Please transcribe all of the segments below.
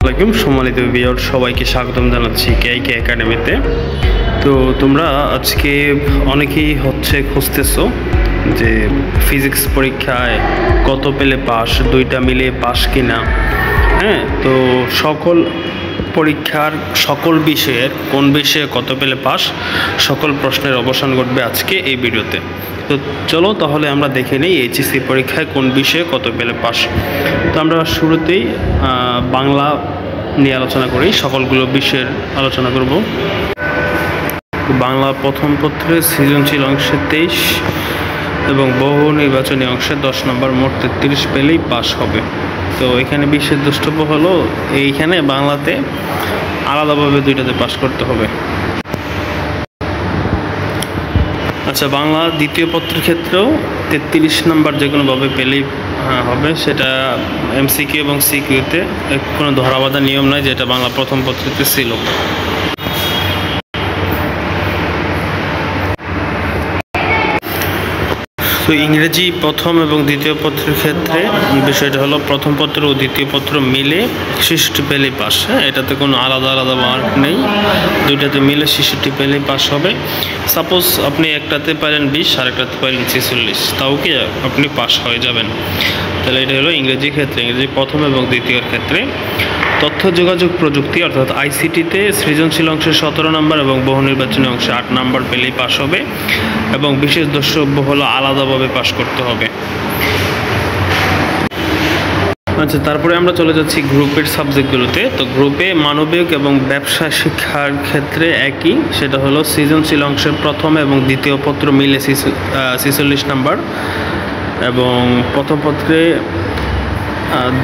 আসসালামু আলাইকুম সম্মানিত ভিউয়ার, সবাইকে স্বাগতম জানাচ্ছি কেআইকে একাডেমিতে। তো তোমরা আজকে অনেকেই খুঁজতেছো যে ফিজিক্স পরীক্ষায় কত পেলে পাস, দুইটা মিলে পাস কিনা। তো সকল পরীক্ষার সকল বিষয়ের কোন বিষয়ে কত পেলে পাস, সকল প্রশ্নের অবসান ঘটবে আজকে এই ভিডিওতে। তো চলো তাহলে আমরা দেখে নিই এইচএসসি পরীক্ষায় কোন বিষয়ে কত পেলে পাস। তো আমরা শুরুতেই বাংলা নিয়ে আলোচনা করি, সকলগুলো বিষয়ের আলোচনা করব। বাংলা প্রথম পত্রে সৃজনশীল অংশে 23 এবং বহু নির্বাচনী অংশে 10 নম্বর, মোট 33 পেলেই পাস হবে। তো এখানে বিশেষ দ্রষ্টব্য হলো এইখানে বাংলাতে আলাদাভাবে দুইটাতে পাস করতে হবে। আচ্ছা, বাংলা দ্বিতীয় পত্রের ক্ষেত্রেও 33 নম্বর যে কোনোভাবে পেলেই হবে, সেটা এমসিকিউ এবং সিকিউতে কোনো ধরাবাঁধা নিয়ম নয়, যেটা বাংলা প্রথম পত্রিতে ছিল। তো ইংরেজি প্রথম এবং দ্বিতীয় পত্রের ক্ষেত্রে বিষয়টা হলো প্রথম পত্র ও দ্বিতীয় পত্র মিলে 66 পেলেই পাস। এটাতে কোনো আলাদা আলাদা মার্ক নেই, দুইটাতে মিলে 66 পেলেই পাস হবে। সাপোজ আপনি একটাতে পারেন 20 আর একটাতে পারেন 46, তাও কি আপনি পাস হয়ে যাবেন। তাহলে এটা হলো ইংরেজি ক্ষেত্রে, ইংরেজি প্রথম এবং দ্বিতীয়র ক্ষেত্রে। তথ্য যোগাযোগ প্রযুক্তি অর্থাৎ আইসিটিতে সৃজনশীল অংশে 17 নম্বর এবং বহু নির্বাচনী অংশে 8 নম্বর পেলেই পাস হবে, এবং বিশেষ দ্রষ্টব্য হলো আলাদাভাবে পাস করতে হবে। আচ্ছা, তারপরে আমরা চলে যাচ্ছি গ্রুপের সাবজেক্টগুলোতে। তো গ্রুপে মানবিক এবং ব্যবসা শিক্ষার ক্ষেত্রে একই, সেটা হলো সৃজনশীল অংশের প্রথম এবং দ্বিতীয় পত্র মিলে 46 নম্বর, এবং প্রথম পত্রে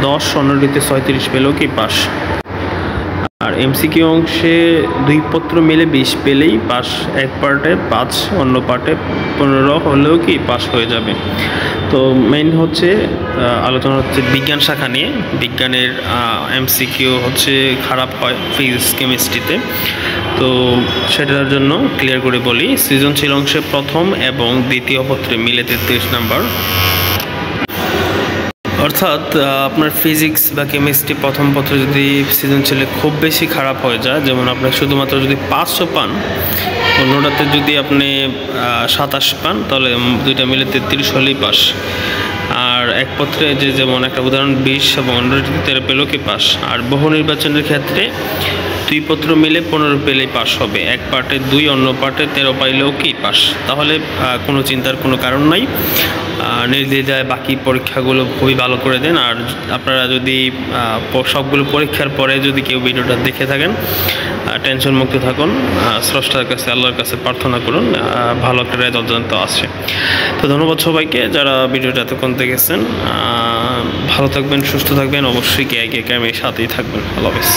10, অন্যটিতে 36 পেলেও কি পাস। আর এমসিকিউ অংশে দুই পত্র মিলে 20 পেলেই পাস, এক পার্টে 5, অন্য পার্টে 15 হলেও কি পাস হয়ে যাবে। তো মেইন আলোচনা হচ্ছে বিজ্ঞান শাখা নিয়ে। বিজ্ঞানের এমসিকিউ খারাপ হয় ফিজিক্স কেমিস্ট্রিতে, তো সেটার জন্য ক্লিয়ার করে বলি, সৃজনশীল অংশে প্রথম এবং দ্বিতীয় পত্রে মিলে 33 নম্বর। অর্থাৎ আপনার ফিজিক্স বা কেমিস্ট্রি প্রথম পত্রে যদি সৃজনশীলে খুব বেশি খারাপ হয়ে যায়, যেমন আপনার শুধুমাত্র যদি 500 পান, অন্যটাতে যদি আপনি 27 পান, তাহলে দুইটা মিলে 33 হলেই পাস। আর এক পত্রে যেমন একটা উদাহরণ 20 এবং অন্যটিতে 13 পেলেও কি পাস। আর বহু নির্বাচনের ক্ষেত্রে দুই পত্র মিলে 15 পেলেই পাস হবে, এক পার্টে 2, অন্য পার্টে 13 পাইলেও কি পাস। তাহলে কোনো চিন্তার কোনো কারণ নাই, নির্দ্বিধায় বাকি পরীক্ষাগুলো খুবই ভালো করে দেন। আর আপনারা যদি সবগুলো পরীক্ষার পরে যদি কেউ ভিডিওটা দেখে থাকেন, টেনশন মুক্ত থাকুন, স্রষ্টার কাছে আল্লাহর কাছে প্রার্থনা করুন, ভালো একটা রেজাল্ট আসে। তো ধন্যবাদ সবাইকে যারা ভিডিওটা এতক্ষণ দেখেছেন। ভালো থাকবেন, সুস্থ থাকবেন, অবশ্যই কেআইকে একাডেমির সাথেই থাকবেন। আল্লাহ হাফেজ।